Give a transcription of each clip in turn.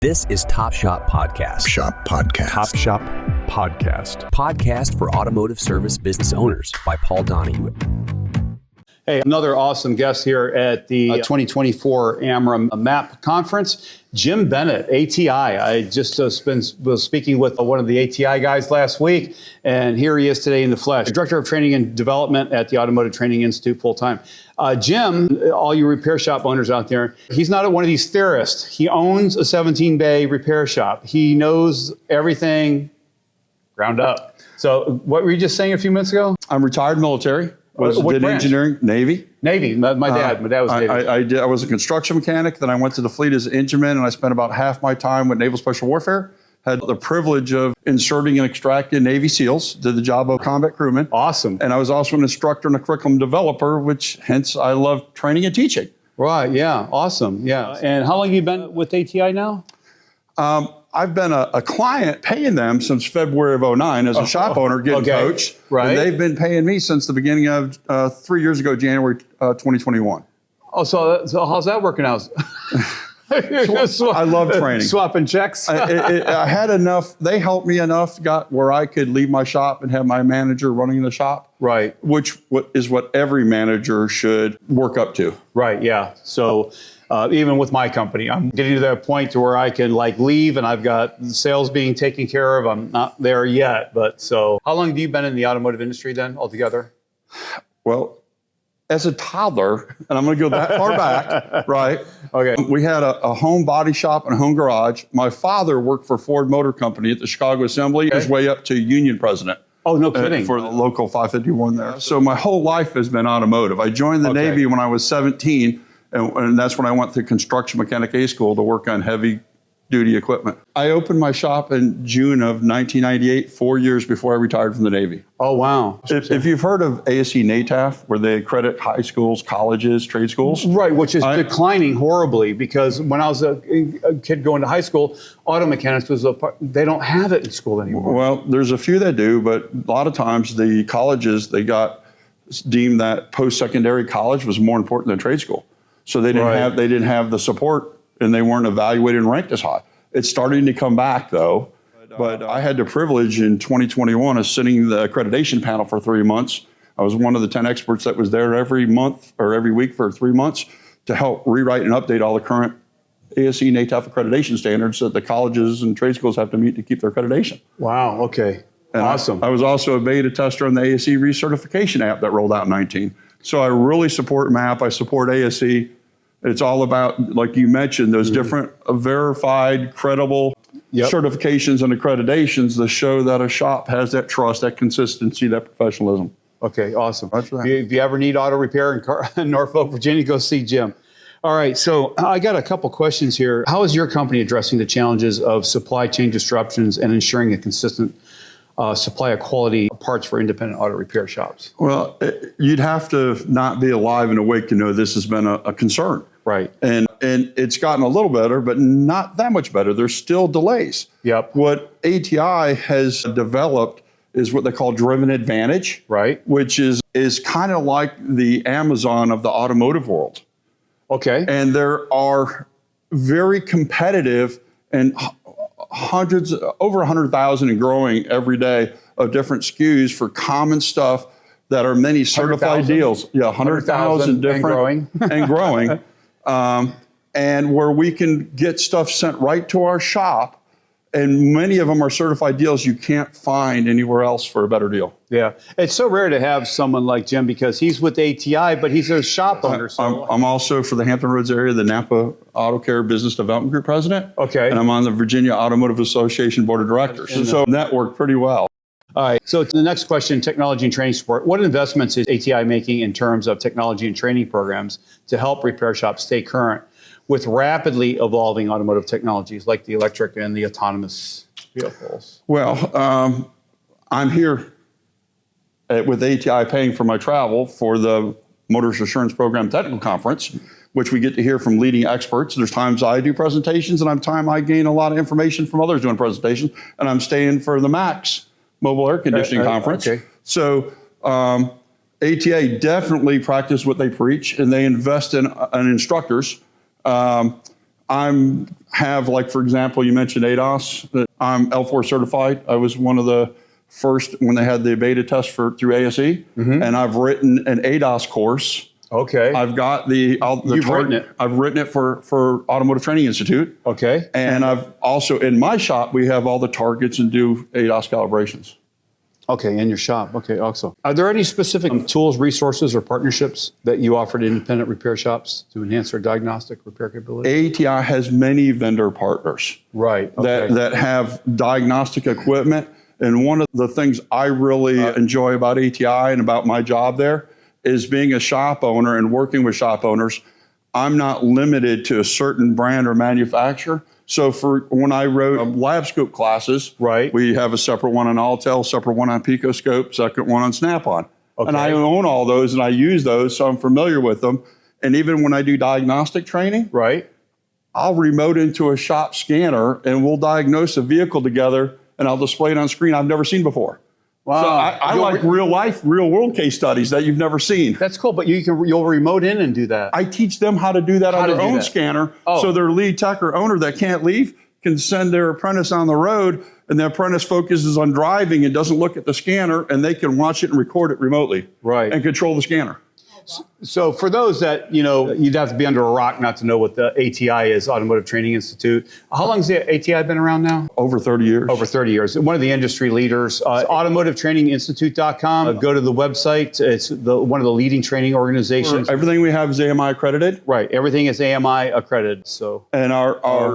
This is Top Shop Podcast. Shop Podcast. Top Shop Podcast. Podcast for automotive service business owners by Paul Donahue. Hey, another awesome guest here at the 2024 AMRA MAP conference, Jim Bennett, ATI. I just was speaking with one of the ATI guys last week, and here he is today in the flesh. Director of Training and Development at the Automotive Training Institute full-time. Jim, all you repair shop owners out there, he's not one of these theorists. He owns a 17-bay repair shop. He knows everything ground up. So what were you just saying a few minutes ago? I'm retired military. Did branch? engineering, Navy. Navy. My dad was Navy. I was a construction mechanic. Then I went to the fleet as an engineman, and I spent about half my time with Naval Special Warfare. Had the privilege of inserting and extracting Navy SEALs. Did the job of combat crewman. Awesome. And I was also an instructor and a curriculum developer, which hence I love training and teaching. Right. Yeah. Awesome. Yeah. And how long have you been with ATI now? I've been a client paying them since February of 2009 as a shop owner getting coached. Right. And they've been paying me since the beginning of 3 years ago, January 2021. Oh, so how's that working out? I love training. Swapping checks? I had enough. They helped me enough, got where I could leave my shop and have my manager running the shop. Right. Which is what every manager should work up to. Right, yeah. So even with my company, I'm getting to that point to where I can leave and I've got sales being taken care of. I'm not there yet. But so how long have you been in the automotive industry then altogether? Well, as a toddler, and I'm going to go that far back, right? Okay. We had a home body shop and a home garage. My father worked for Ford Motor Company at the Chicago Assembly, his way up to union president. Oh, no kidding. For the local 551 there. So my whole life has been automotive. I joined the Navy when I was 17, and that's when I went to construction mechanic A school to work on heavy duty equipment. I opened my shop in June of 1998, 4 years before I retired from the Navy. Oh, wow. If you've heard of ASE NATAF, where they accredit high schools, colleges, trade schools. Right, which is declining horribly because when I was a kid going to high school, auto mechanics was they don't have it in school anymore. Well, there's a few that do, but a lot of times the colleges, they got deemed that post-secondary college was more important than trade school. So they didn't have the support, and they weren't evaluated and ranked as high. It's starting to come back, though. But I had the privilege in 2021 of sitting in the accreditation panel for 3 months. I was one of the 10 experts that was there every month or every week for 3 months to help rewrite and update all the current ASE NATAF accreditation standards that the colleges and trade schools have to meet to keep their accreditation. Wow, okay. And awesome. I was also a beta tester on the ASE recertification app that rolled out in 19. So I really support MAP. I support ASE. It's all about, like you mentioned, those different verified, credible certifications and accreditations that show that a shop has that trust, that consistency, that professionalism. Okay, awesome. If you ever need auto repair in Norfolk, Virginia, go see Jim. All right, so I got a couple questions here. How is your company addressing the challenges of supply chain disruptions and ensuring a consistent supply of quality parts for independent auto repair shops? Well, you'd have to not be alive and awake to know this has been a concern. Right. And it's gotten a little better, but not that much better. There's still delays. Yep. What ATI has developed is what they call driven advantage. Right. Which is kind of like the Amazon of the automotive world. Okay. And there are very competitive and hundreds, over 100,000 and growing every day of different SKUs for common stuff that are many certified deals. Yeah, 100,000 different and growing. And where we can get stuff sent right to our shop, and many of them are certified deals you can't find anywhere else for a better deal. Yeah, it's so rare to have someone like Jim because he's with ATI, but he's a shop owner. So I'm also, for the Hampton Roads area, the Napa Auto Care Business Development Group president. Okay. And I'm on the Virginia Automotive Association Board of Directors. And so that worked pretty well. All right, so the next question, technology and training support. What investments is ATI making in terms of technology and training programs to help repair shops stay current with rapidly evolving automotive technologies like the electric and the autonomous vehicles? Well, I'm here with ATI paying for my travel for the Motors Assurance Program Technical Conference, which we get to hear from leading experts. There's times I do presentations, and I gain a lot of information from others doing presentations, and I'm staying for the MAX Mobile Air Conditioning Conference. Okay. So ATA definitely practice what they preach, and they invest in instructors. have, like, for example, you mentioned ADAS. I'm L4 certified. I was one of the first when they had the beta test through ASE, and I've written an ADAS course. Okay. I've got You've written it. I've written it for Automotive Training Institute. Okay. And I've also, in my shop, we have all the targets and do ADAS calibrations. Okay, in your shop. Okay, awesome. Are there any specific tools, resources, or partnerships that you offer to independent repair shops to enhance their diagnostic repair capability? ATI has many vendor partners. Right. Okay. That have diagnostic equipment. And one of the things I really enjoy about ATI and about my job there is being a shop owner and working with shop owners. I'm not limited to a certain brand or manufacturer. So for when I wrote lab scope classes, right, we have a separate one on Altel, separate one on Picoscope, second one on Snap-on. Okay. And I own all those and I use those, so I'm familiar with them. And even when I do diagnostic training, right, I'll remote into a shop scanner and we'll diagnose a vehicle together and I'll display it on screen I've never seen before. Wow. So I like real world case studies that you've never seen. That's cool, but you'll remote in and do that. I teach them how to do that on their own scanner, so their lead tech or owner that can't leave can send their apprentice on the road, and the apprentice focuses on driving and doesn't look at the scanner, and they can watch it and record it remotely, right, and control the scanner. So for those that, you'd have to be under a rock not to know what the ATI is, Automotive Training Institute. How long has the ATI been around now? Over 30 years. Over 30 years. One of the industry leaders. AutomotiveTrainingInstitute.com. Go to the website. It's one of the leading training organizations. Everything we have is AMI accredited. Right. Everything is AMI accredited. So. And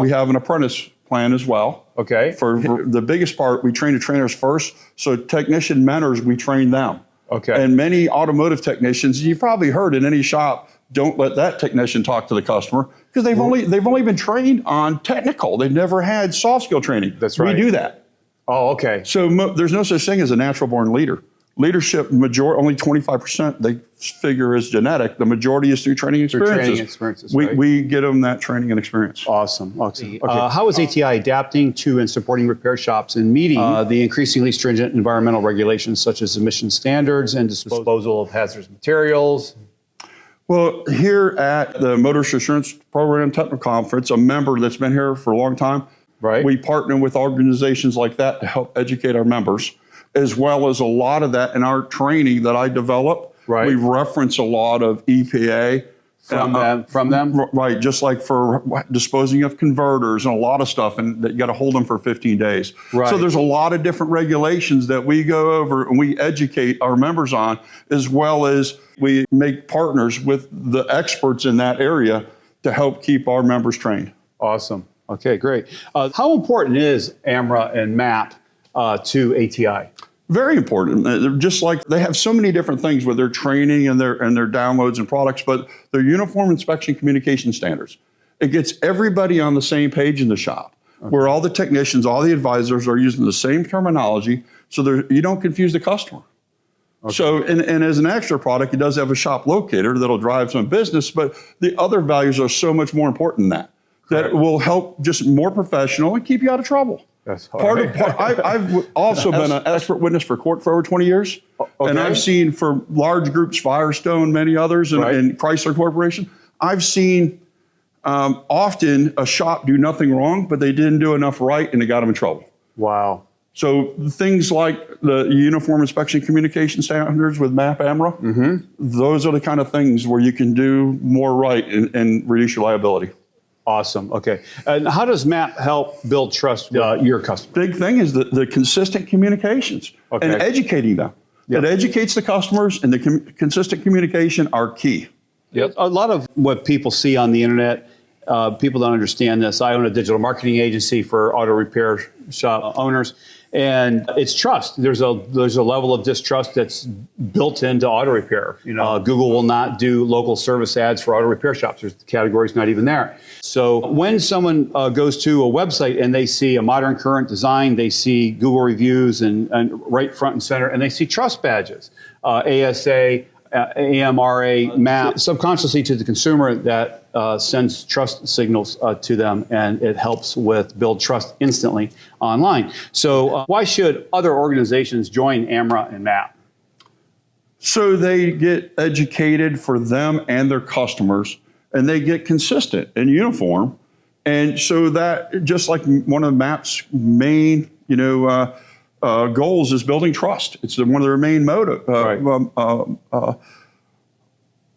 we have an apprentice plan as well. Okay. For the biggest part, we train the trainers first. So technician mentors, we train them. Okay. And many automotive technicians, you've probably heard in any shop, don't let that technician talk to the customer because they've only been trained on technical. They've never had soft skill training. That's right. We do that. Oh, okay. So there's no such thing as a natural born leader. Leadership, only 25% they figure is genetic. The majority is through training experiences. We get them that training and experience. Awesome. Okay. How is ATI adapting to and supporting repair shops in meeting the increasingly stringent environmental regulations such as emission standards and disposal of hazardous materials? Well, here at the Motorist Assurance Program Technical Conference, a member that's been here for a long time, right, we partner with organizations like that to help educate our members, as well as a lot of that in our training that I develop. Right. We reference a lot of EPA. From them? Right, just like for disposing of converters and a lot of stuff, and that you got to hold them for 15 days. Right. So there's a lot of different regulations that we go over and we educate our members on, as well as we make partners with the experts in that area to help keep our members trained. Awesome. Okay, great. How important is AMRA and MAP to ATI? Very important. They're just like they have so many different things with their training and their downloads and products, but their uniform inspection communication standards. It gets everybody on the same page in the shop, where all the technicians, all the advisors are using the same terminology, so you don't confuse the customer. Okay. So, and as an extra product, it does have a shop locator that'll drive some business, but the other values are so much more important than that. That will help just more professional and keep you out of trouble. That's hard. I've also been an expert witness for court for over 20 years. Okay. And I've seen for large groups, Firestone, many others, and Chrysler Corporation, I've seen often a shop do nothing wrong, but they didn't do enough right and it got them in trouble. Wow. So things like the uniform inspection communication standards with MAP AMRA, those are the kind of things where you can do more right and reduce your liability. Awesome. Okay. And how does MAP help build trust with your customers? Big thing is the consistent communications and educating them. Yep. It educates the customers, and the consistent communication are key. Yep. A lot of what people see on the internet, people don't understand this. I own a digital marketing agency for auto repair shop owners, and it's trust. There's a level of distrust that's built into auto repair. Google will not do local service ads for auto repair shops. The category's not even there. So when someone goes to a website and they see a modern current design, they see Google reviews and right front and center, and they see trust badges, ASA, AMRA, MAP, subconsciously to the consumer that sends trust signals to them, and it helps with build trust instantly online. So why should other organizations join AMRA and MAP? So they get educated for them and their customers, and they get consistent and uniform, And so that, just like one of MAP's main, goals is building trust. It's one of their main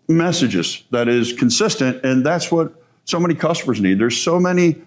messages that is consistent, and that's what so many customers need. There's so many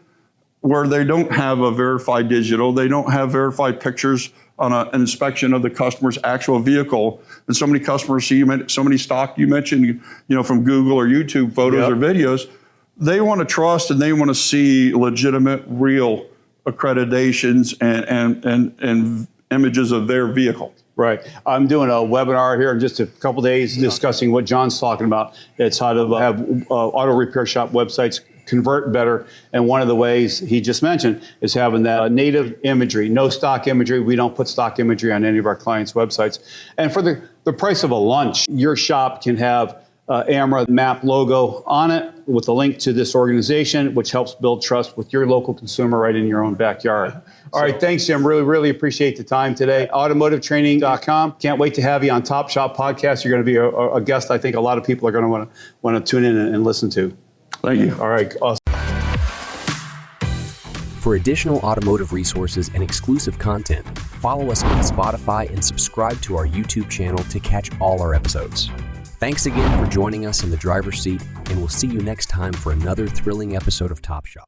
where they don't have a verified digital, they don't have verified pictures on an inspection of the customer's actual vehicle, and so many customers see so many stock you mentioned, from Google or YouTube photos or videos. They want to trust and they want to see legitimate, real accreditations and images of their vehicle. Right. I'm doing a webinar here in just a couple days discussing what John's talking about. It's how to have auto repair shop websites convert better. And one of the ways he just mentioned is having that native imagery, no stock imagery. We don't put stock imagery on any of our clients' websites. And for the price of a lunch, your shop can have AMRA MAP logo on it with a link to this organization, which helps build trust with your local consumer right in your own backyard. All right, thanks, Jim. Really appreciate the time today. AutomotiveTraining.com. Can't wait to have you on Top Shop Podcast. You're going to be a guest I think a lot of people are going to want to tune in and listen to. Thank you. All right, awesome. For additional automotive resources and exclusive content, follow us on Spotify and subscribe to our YouTube channel to catch all our episodes. Thanks again for joining us in the driver's seat, and we'll see you next time for another thrilling episode of Top Shop.